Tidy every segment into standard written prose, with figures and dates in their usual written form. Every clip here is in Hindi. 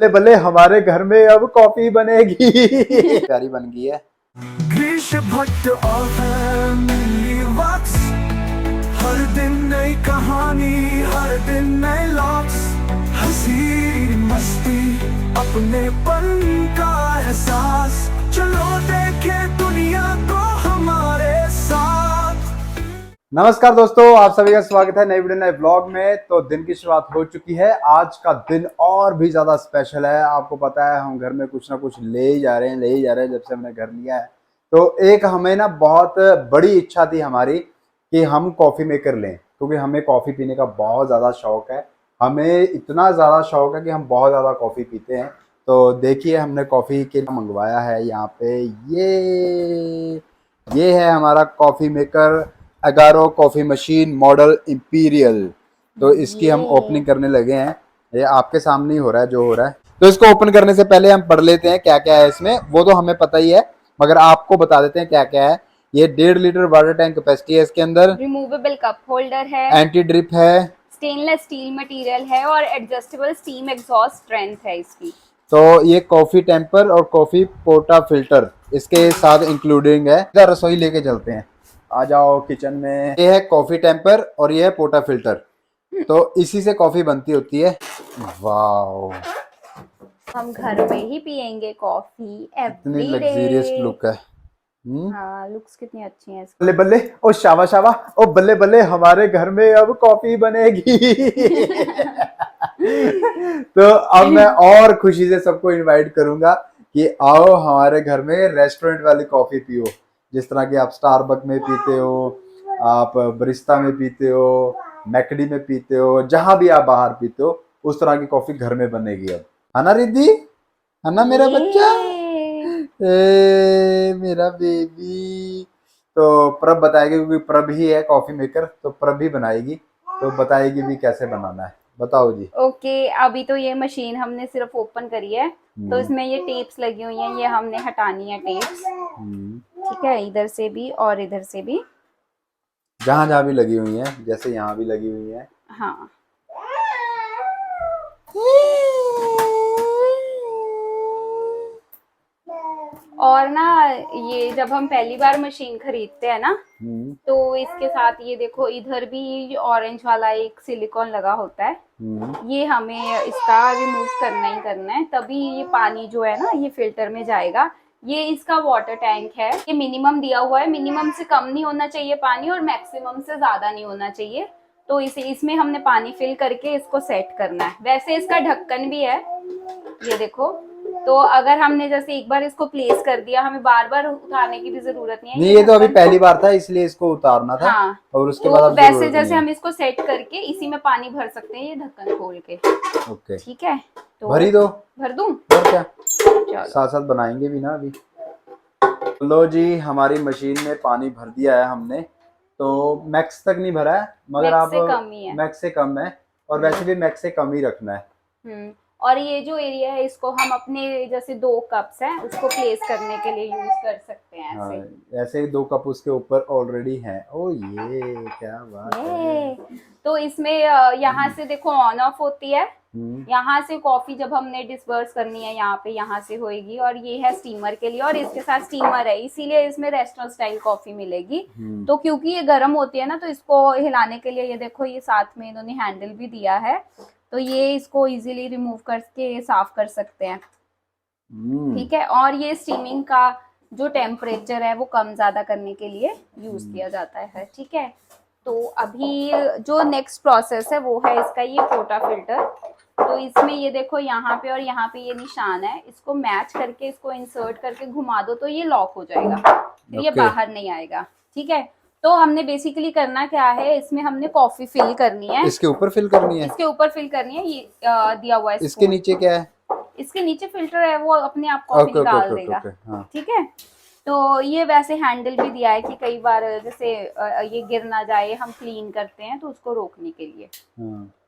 बल्ले बल्ले हमारे घर में अब कॉफी बनेगी। प्यारी बन गई है। भट्ट और फैमिली वॉक्स, हर दिन नई कहानी, हर दिन नए लॉक्स, हंसी मस्ती अपनेपन का एहसास, चलो देखे दुनिया को हमारे साथ। नमस्कार दोस्तों, आप सभी का स्वागत है नई वीडियो नए ब्लॉग में। तो दिन की शुरुआत हो चुकी है। आज का दिन और भी ज्यादा स्पेशल है। आपको पता है हम घर में कुछ ना कुछ ले ही जा रहे हैं जब से हमने घर लिया है। तो एक हमें ना बहुत बड़ी इच्छा थी हमारी कि हम कॉफी मेकर लें, क्योंकि हमें कॉफी पीने का बहुत ज्यादा शौक है। हमें इतना ज्यादा शौक है कि हम बहुत ज्यादा कॉफी पीते हैं। तो देखिए हमने कॉफी के लिए मंगवाया है यहाँ पे, ये है हमारा coffee maker Agaro coffee machine model imperial. तो इसकी हम ओपनिंग करने लगे हैं। ये आपके सामने ही हो रहा है जो हो रहा है। तो इसको ओपन करने से पहले हम पढ़ लेते हैं क्या क्या है इसमें। वो तो हमें पता ही है, मगर आपको बता देते हैं क्या क्या है। ये 1.5 लीटर वाटर टैंक कैपेसिटी है इसके अंदर। रिमूवेबल कप होल्डर है, एंटी ड्रिप है, स्टेनलेस स्टील मटेरियल है और एडजस्टेबल स्टीम एग्जॉस्ट स्ट्रेंथ है इसकी। तो ये कॉफी टेम्पर और कॉफी पोर्टा फिल्टर इसके साथ इंक्लूडिंग है। रसोई लेके चलते हैं, आ जाओ किचन में। ये है कॉफी टेम्पर और ये है पोर्टा फिल्टर। तो इसी से कॉफी बनती होती है। वाओ, हम घर में ही पियेंगे कॉफी इतनी एवरी लग्जरियस डे। लुक है। हाँ, लुक्स कितनी अच्छी हैं इसकी। बल्ले बल्ले ओ शाबा शाबा ओ बल्ले बल्ले हमारे घर में अब कॉफी बनेगी। तो अब मैं और खुशी से सबको इनवाइट करूंगा कि आओ हमारे घर में रेस्टोरेंट वाली कॉफी पियो। जिस तरह की आप स्टारबक में पीते हो, आप बरिस्ता में पीते हो, मैकडी में पीते हो, जहां भी आप बाहर पीते हो, उस तरह की कॉफी घर में बनेगी अब। है ना रिद्धि, है ना मेरा बच्चा, मेरा बेबी। तो प्रभ बताएगी, क्योंकि प्रभ ही है कॉफी मेकर, तो प्रभ ही बनाएगी। तो बताएगी भी कैसे बनाना है। बताओ जी। ओके, अभी तो ये मशीन हमने सिर्फ ओपन करी है, तो इसमें ये टेप्स लगी हुई हैं, ये हमने हटानी है टेप्स। ठीक है, इधर से भी और इधर से भी, जहां जहां भी लगी हुई है, जैसे यहाँ भी लगी हुई है। हाँ। और ना ये जब हम पहली बार मशीन खरीदते हैं ना, तो इसके साथ ये देखो इधर भी ऑरेंज वाला एक सिलिकॉन लगा होता है। ये हमें इसका रिमूव करना ही करना है, तभी ये पानी जो है ना ये फिल्टर में जाएगा। ये इसका वाटर टैंक है, ये मिनिमम दिया हुआ है, मिनिमम से कम नहीं होना चाहिए पानी और मैक्सिमम से ज्यादा नहीं होना चाहिए। तो इसमें हमने पानी फिल करके इसको सेट करना है। वैसे इसका ढक्कन भी है, ये देखो। तो अगर हमने जैसे एक बार इसको प्लेस कर दिया, हमें बार बार उतारने की भी जरूरत नहीं है। नहीं, ये तो अभी पहली बार था इसलिए इसको उतारना था। हाँ, और उसके तो बाद वैसे जैसे हम इसको सेट करके इसी में पानी भर सकते हैं, ये ढक्कन खोल के। ओके, ठीक है, तो भरी दो। भर दूं? और क्या, चलो साथ साथ बनाएंगे भी ना अभी। लो जी, हमारी मशीन में पानी भर दिया है हमने। तो मैक्स तक नहीं भरा है, मगर आप मैक्स से कम है। और वैसे भी मैक्स से कम ही रखना है। और ये जो एरिया है इसको हम अपने जैसे 2 कप्स हैं उसको प्लेस करने के लिए यूज कर सकते हैं। ऐसे ऐसे 2 कप उसके ऊपर ऑलरेडी हैं। ओ ये क्या बात है। तो इसमें यहाँ से देखो ऑन ऑफ होती है। यहाँ से कॉफी जब हमने डिस्पर्स करनी है यहाँ से होएगी। और ये है स्टीमर के लिए, और इसके साथ स्टीमर है, इसीलिए इसमें रेस्टोरेंट स्टाइल कॉफी मिलेगी। तो क्योंकि ये गर्म होती है ना, तो इसको हिलाने के लिए ये देखो ये साथ में इन्होंने हैंडल भी दिया है, तो ये इसको इजीली रिमूव करके साफ कर सकते हैं। ठीक है, और ये स्टीमिंग का जो टेम्परेचर है वो कम ज्यादा करने के लिए यूज किया जाता है। ठीक है, तो अभी जो नेक्स्ट प्रोसेस है वो है इसका ये पोर्टा फिल्टर। तो इसमें ये देखो यहाँ पे और यहाँ पे ये निशान है, इसको मैच करके इसको इंसर्ट करके घुमा दो तो ये लॉक हो जाएगा, फिर ये बाहर नहीं आएगा। ठीक है, तो हमने बेसिकली करना क्या है, इसमें हमने कॉफी फिल करनी है। इसके ऊपर फिल करनी है, इसके ऊपर फिल करनी है। ये दिया हुआ है। इसके नीचे क्या है? इसके नीचे फिल्टर है, वो अपने आप कॉफी निकाल देगा। ठीक है, तो ये वैसे हैंडल भी दिया है कि कई बार जैसे ये गिर ना जाए, हम क्लीन करते हैं तो उसको रोकने के लिए।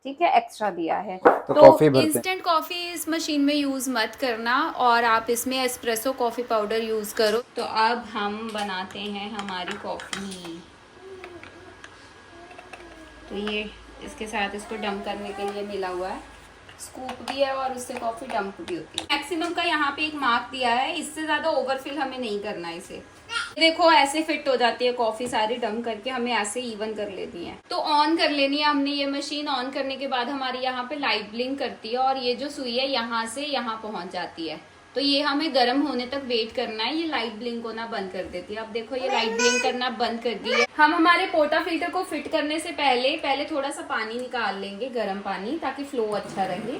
ठीक है, एक्स्ट्रा दिया है। तो इंस्टेंट कॉफी इस मशीन में यूज मत करना, और आप इसमें एस्प्रेसो कॉफी पाउडर यूज करो। तो अब हम बनाते हैं हमारी कॉफी। तो ये इसके साथ इसको डंप करने के लिए मिला हुआ है। स्कूप भी है और उससे कॉफी डंप भी होती है। मैक्सिमम का यहाँ पे एक मार्क दिया है, इससे ज्यादा ओवरफिल हमें नहीं करना है इसे। देखो ऐसे फिट हो जाती है कॉफी सारी, डंप करके हमें ऐसे इवन कर लेनी है। तो ऑन कर लेनी है हमने ये मशीन। ऑन करने के बाद हमारी यहाँ पे लाइट ब्लिंक करती है और ये जो सुई है यहाँ से यहाँ पहुंच जाती है। तो ये हमें गर्म होने तक वेट करना है। ये लाइट ब्लिंक होना बंद कर देती है। अब देखो ये लाइट ब्लिंक करना बंद कर दी है। हम हमारे पोर्टा फिल्टर को फिट करने से पहले थोड़ा सा पानी निकाल लेंगे, गर्म पानी, ताकि फ्लो अच्छा रहे।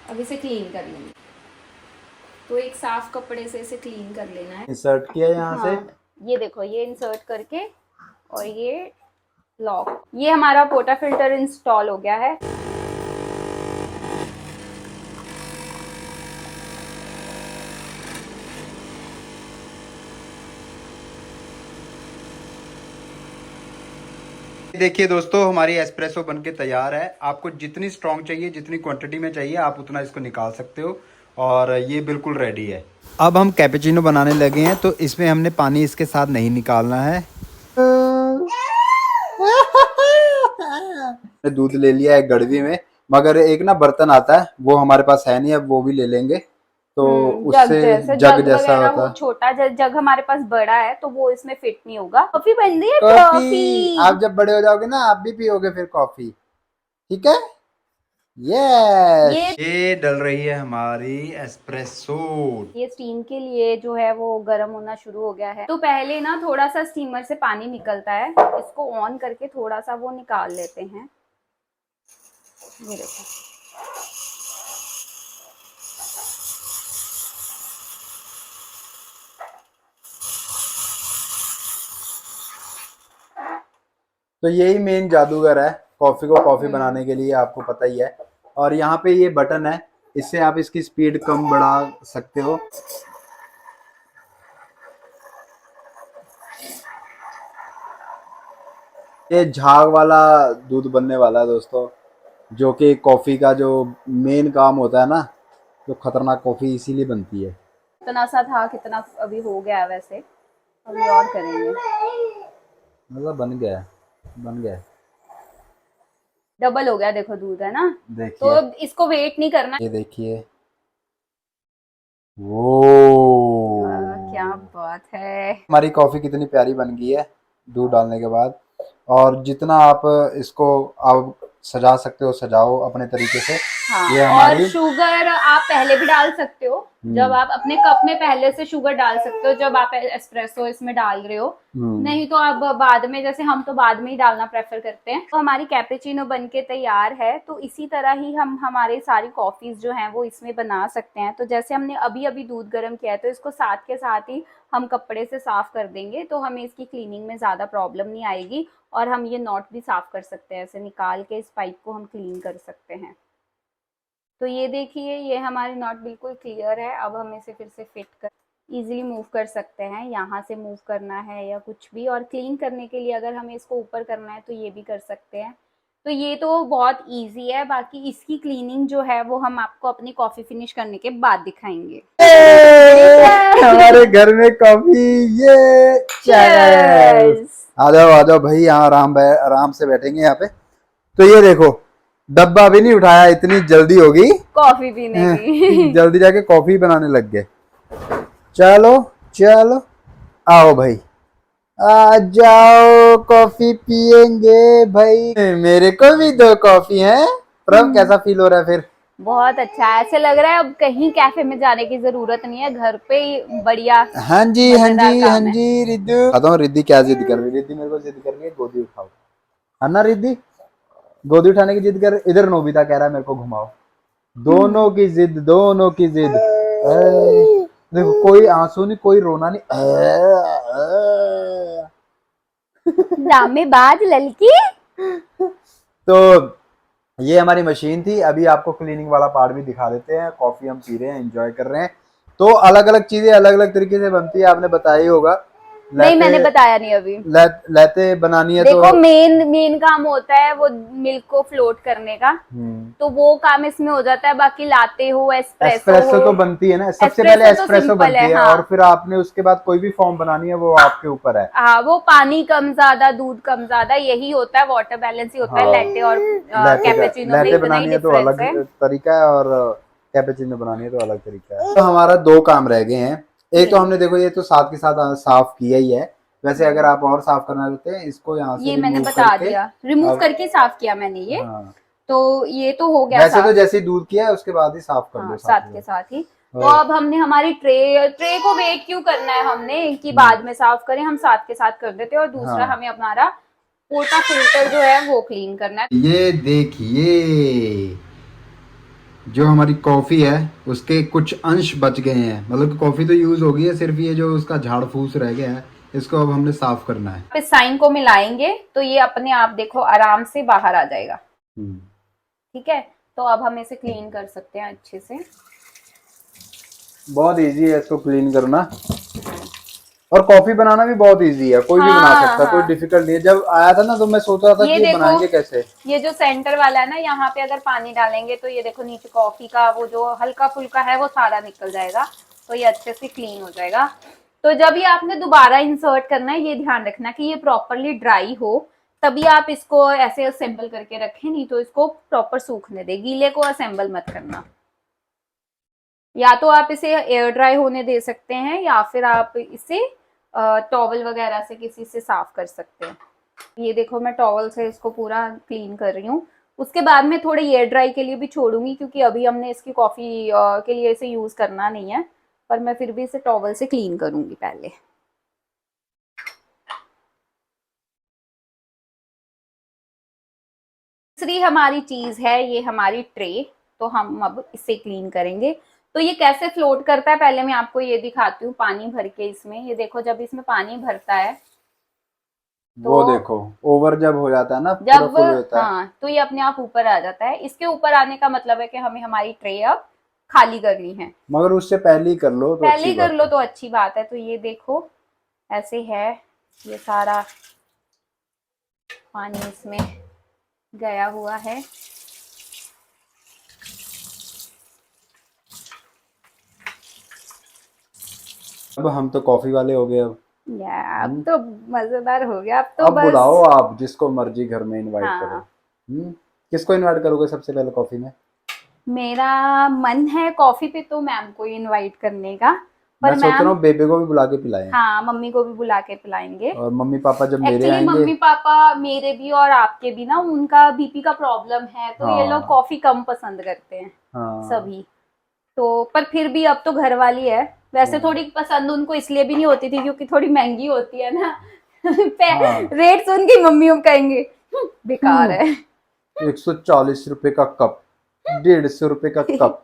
अब इसे क्लीन कर लेंगे। तो एक साफ कपड़े से इसे क्लीन कर लेना है। इंसर्ट किया यहाँ हाँ, से ये देखो ये इंसर्ट करके और ये लॉक, ये हमारा पोर्टा फिल्टर इंस्टॉल हो गया है। देखिए दोस्तों, हमारी एस्प्रेसो बनके तैयार है। आपको जितनी स्ट्रॉन्ग चाहिए, जितनी क्वांटिटी में चाहिए, आप उतना इसको निकाल सकते हो और ये बिल्कुल रेडी है। अब हम कैपेचिनो बनाने लगे हैं, तो इसमें हमने पानी इसके साथ नहीं निकालना है। दूध ले लिया है गड़वी में, मगर एक ना बर्तन आता है वो हमारे पास है नहीं, अब वो भी ले लेंगे। तो उससे जग जैसा होता है। छोटा जग हमारे पास बड़ा है तो वो इसमें फिट नहीं होगा। कॉफी बन रही है, कॉफी आप जब बड़े हो जाओगे ना, आप भी पियोगे फिर कॉफी, ठीक है। ये डल रही है हमारी एस्प्रेसो। ये स्टीम के लिए जो है वो गर्म होना शुरू हो गया है। तो पहले ना थोड़ा सा स्टीमर से पानी निकलता है, इसको ऑन करके थोड़ा सा वो निकाल लेते हैं। ये देखो, तो यही मेन जादूगर है कॉफी को कॉफी बनाने के लिए, आपको पता ही है। और यहाँ पे ये बटन है, इससे आप इसकी स्पीड कम बढ़ा सकते हो। ये झाग वाला दूध बनने वाला है दोस्तों, जो कि कॉफी का जो मेन काम होता है ना, जो खतरनाक कॉफी इसीलिए बनती है। कितना सा था, कितना अभी हो गया है, वैसे अभी और करेंगे। मतलब बन गया, बन गया, डबल हो गया, देखो दूध है ना। देखिए, तो इसको वेट नहीं करना। ये देखिए, वो क्या बात है। हमारी कॉफी कितनी प्यारी बन गई है दूध डालने के बाद। और जितना आप इसको आप सजा सकते हो सजाओ अपने तरीके से। हाँ, ये हमारी और शुगर आप पहले भी डाल सकते हो। जब आप अपने कप में पहले से शुगर डाल सकते हो जब आप एस्प्रेसो इसमें डाल रहे हो। नहीं तो आप बाद में, जैसे हम तो बाद में ही डालना प्रेफर करते हैं। तो हमारी कैपेचिनो बनके तैयार है। तो इसी तरह ही हम हमारे सारी कॉफीज जो हैं वो इसमें बना सकते हैं। तो जैसे हमने अभी अभी दूध गर्म किया है, तो इसको साथ के साथ ही हम कपड़े से साफ कर देंगे, तो हमें इसकी क्लीनिंग में ज्यादा प्रॉब्लम नहीं आएगी। और हम ये नॉट भी साफ कर सकते हैं, ऐसे निकाल के इस पाइप को हम क्लीन कर सकते हैं। तो ये देखिए, ये हमारी नॉट बिल्कुल क्लियर है। अब हम इसे फिर से फिट कर इजीली मूव कर सकते हैं। यहाँ से मूव करना है या कुछ भी, और क्लीन करने के लिए अगर हमें इसको ऊपर करना है तो ये भी कर सकते हैं। तो ये तो बहुत इजी है। बाकी इसकी क्लीनिंग जो है वो हम आपको अपनी कॉफी फिनिश करने के बाद दिखाएंगे। हमारे घर में कॉफी, ये आ जाओ भाई, यहाँ आराम से बैठेंगे यहाँ पे। तो ये देखो, डब्बा भी नहीं उठाया, इतनी जल्दी होगी कॉफी पीने की। जल्दी जाके कॉफी बनाने लग गए। चलो चलो, आओ भाई, आ जाओ, कॉफी पियेंगे भाई। मेरे को भी दो कॉफी है। प्रभ, कैसा फील हो रहा है फिर? बहुत अच्छा है। ऐसे लग रहा है अब कहीं कैफे में जाने की जरूरत नहीं है, घर पे ही बढ़िया। हाँ जी हाँ जी हाँ जी। रिद्धू, आता हूँ, रिद्धि क्या जिद कर रही है? रिद्धि मेरे को जिद कर रही है गोदी उठाओ, है ना रिद्धि? गोदी उठाने की जिद कर। इधर नोबिता कह रहा है मेरे को घुमाओ। दोनों की जिद, दोनों की जिद। देखो, कोई आंसू नहीं, कोई रोना नहीं। ड्रामेबाज लड़की। तो ये हमारी मशीन थी। अभी आपको क्लीनिंग वाला पार्ट भी दिखा देते हैं। कॉफी हम पी रहे हैं, एंजॉय कर रहे हैं। तो अलग अलग चीजें अलग अलग तरीके से बनती है, आपने बताया ही होगा। नहीं मैंने बताया नहीं अभी। लेते बनानी है देखो तो मेन काम होता है वो मिल्क को फ्लोट करने का, तो वो काम इसमें हो जाता है। बाकी लाते हो एस्प्रेसो तो बनती है ना, सबसे पहले एस्प्रेसो बनती है, और फिर आपने उसके बाद कोई भी फॉर्म बनानी है वो आपके ऊपर है। हाँ, वो पानी कम ज्यादा दूध कम ज्यादा यही होता है, वाटर बैलेंस ही होता है। लेटे और कैपेचिनो में लेटे इतना ही बनानी है तो डिफरेंस अलग है। तरीका है, और कैपेचिनो बनानी है तो अलग तरीका है। तो हमारा 2 काम रह गए हैं। एक तो हमने देखो ये तो साथ के साथ साफ किया ही है। वैसे अगर आप और साफ करना चाहते हैं इसको यहाँ से ये मैंने रिमूव बता करके, दिया, रिमूव करके साफ किया मैंने ये। हाँ, तो ये तो हो गया वैसे तो साफ। जैसे ही दूध किया है उसके बाद ही साफ कर हाँ, लो साथ के साथ ही। तो अब हमने हमारी ट्रे को वेट क्यों करना है हमने कि बाद में साफ करें, हम साथ के साथ कर देते हैं। और दूसरा हाँ। हमें हमारा पोटा फिल्टर जो है वो क्लीन करना है। ये देखिए जो हमारी कॉफी है उसके कुछ अंश बच गए हैं, मतलब कॉफी तो यूज हो गई है, सिर्फ ये जो उसका झाड़ फूस रह गया है इसको अब हमने साफ करना है। इस साइन को मिलाएंगे तो ये अपने आप देखो आराम से बाहर आ जाएगा। ठीक है, तो अब हम इसे क्लीन कर सकते हैं अच्छे से। बहुत इजी है इसको क्लीन करना, और कॉफी बनाना भी बहुत इजी है, कोई भी बना सकता है, कोई डिफिकल्ट नहीं है। जब आया था ना तो मैं सोच रहा था कि ये बनाएंगे कैसे। ये जो सेंटर वाला है ना, यहाँ पे अगर पानी डालेंगे तो ये देखो नीचे कॉफी का वो जो हल्का फुल्का है वो सारा निकल जाएगा, तो ये अच्छे से क्लीन हो जाएगा। तो जब ये आपने दोबारा इंसर्ट करना है, ये ध्यान रखना कि ये प्रॉपरली ड्राई हो, तभी आप इसको ऐसे असेंबल करके रखें, नहीं तो इसको प्रॉपर सूखने दे, गीले को असेंबल मत करना। या तो आप इसे एयर ड्राई होने दे सकते हैं, या फिर आप इसे टॉवल वगैरह से किसी से साफ कर सकते हैं। ये देखो मैं टॉवल से इसको पूरा क्लीन कर रही हूँ। उसके बाद में थोड़े एयर ड्राई के लिए भी छोड़ूंगी, क्योंकि अभी हमने इसकी कॉफी के लिए इसे यूज करना नहीं है, पर मैं फिर भी इसे टॉवल से क्लीन करूंगी पहले। तीसरी हमारी चीज है ये हमारी ट्रे, तो हम अब इसे क्लीन करेंगे। तो ये कैसे फ्लोट करता है पहले मैं आपको ये दिखाती हूँ, पानी भर के इसमें। ये देखो जब इसमें पानी भरता है तो वो देखो ओवर जब हो जाता है ना, जब पूरा फुल होता है, हाँ, तो ये अपने आप ऊपर आ जाता है। इसके ऊपर आने का मतलब है कि हमें हमारी ट्रे अब खाली करनी है। मगर उससे पहले ही कर लो तो पहले अच्छी ही कर बात लो है। तो अच्छी बात है। तो ये देखो ऐसे है, ये सारा पानी इसमें गया हुआ है। अब हम तो कॉफी वाले हो गए अब। अब तो मजेदार हो गया। अब तो अब बस बुलाओ आप जिसको मर्जी घर में इनवाइट करो। हाँ, किसको इनवाइट करोगे सबसे पहले कॉफी में? मेरा मन है कॉफी पे तो मैम को इनवाइट करने का, मैं पर सोच रहा मैम हूँ बेबे को भी बुला के पिलाएं। हाँ, मम्मी को भी बुला के पिलाएंगे। और मम्मी पापा जब मेरे एक्चुअली आएंगे, मम्मी पापा मेरे भी और आपके भी ना, उनका बीपी का प्रॉब्लम है, तो ये लोग हाँ कॉफी कम पसंद करते हैं हाँ सभी। तो पर फिर भी अब तो घर वाली है। वैसे थोड़ी पसंद उनको इसलिए भी नहीं होती थी क्योंकि थोड़ी महंगी होती है ना। रेट सुन के मम्मी कहेंगे बेकार है। 140 रुपए का कप, 150 रुपए का कप।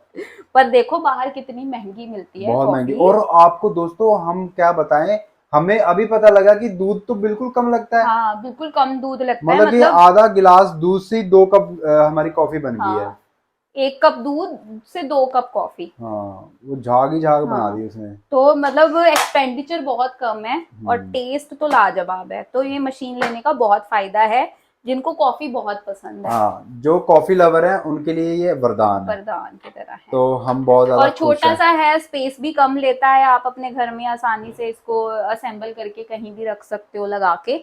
पर देखो बाहर कितनी महंगी मिलती है बहुत महंगी। कॉफी। और आपको दोस्तों हम क्या बताएं, हमें अभी पता लगा कि दूध तो बिल्कुल कम लगता है। हाँ, बिल्कुल कम दूध लगता है। मतलब कि आधा गिलास दूध से 2 कप हमारी कॉफी बन गई है। हाँ, 1 कप दूध से 2 कप कॉफी। हाँ, वो झाग ही झाग बना हाँ, दी उसने। तो मतलब एक्सपेंडिचर बहुत कम है और टेस्ट तो लाजवाब है। तो ये मशीन लेने का बहुत फायदा है जिनको कॉफी बहुत पसंद है। हाँ, जो कॉफी लवर है उनके लिए ये वरदान है, वरदान की तरह है। तो हम बहुत ज्यादा और खुश छोटा हैं। सा है, स्पेस भी कम लेता है। आप अपने घर में आसानी से इसको असेंबल करके कहीं भी रख सकते हो लगा के।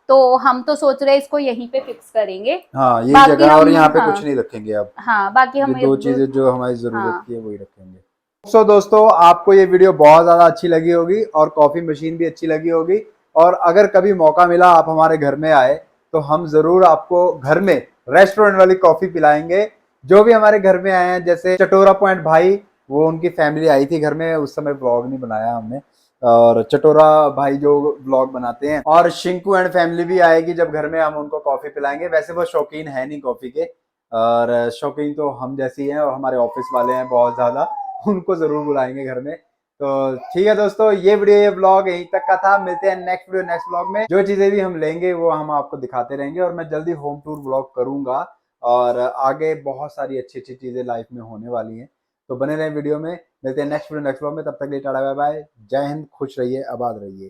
तो हम तो सोच रहे हैं इसको यहीं पे फिक्स करेंगे। हाँ, ये बाकी जगह और यहाँ पे हाँ, कुछ नहीं रखेंगे अब। हाँ, बाकी हम ये 2 चीजें जो हमारी जरूरत हाँ, की है वही रखेंगे। सो दोस्तों आपको ये वीडियो बहुत ज्यादा अच्छी लगी होगी और कॉफी मशीन भी अच्छी लगी होगी। और अगर कभी मौका मिला आप हमारे घर में आए तो हम जरूर आपको घर में रेस्टोरेंट वाली कॉफी पिलाएंगे। जो भी हमारे घर में आए हैं, जैसे चटोरा पॉइंट भाई, वो उनकी फैमिली आई थी घर में, उस समय ब्लॉग नहीं बनाया हमने, और चटोरा भाई जो ब्लॉग बनाते हैं, और शिंकू एंड फैमिली भी आएगी जब घर में हम उनको कॉफी पिलाएंगे। वैसे वो शौकीन है नहीं कॉफी के, और शौकीन तो हम जैसी हैं और हमारे ऑफिस वाले हैं बहुत ज्यादा, उनको जरूर बुलाएंगे घर में। तो ठीक है दोस्तों, ये वीडियो ये ब्लॉग यहीं तक का था। मिलते हैं नेक्स्ट वीडियो नेक्स्ट ब्लॉग में। जो चीजें भी हम लेंगे वो हम आपको दिखाते रहेंगे, और मैं जल्दी होम टूर ब्लॉग करूंगा, और आगे बहुत सारी अच्छी अच्छी चीजें लाइफ में होने वाली हैं। तो बने रहें वीडियो में। मिलते हैं नेक्स्ट वीडियो नेक्स्ट ब्लॉग में, तब तक के लिए टाटा बाय बाय, जय हिंद, खुश रहिए, आबाद रहिए।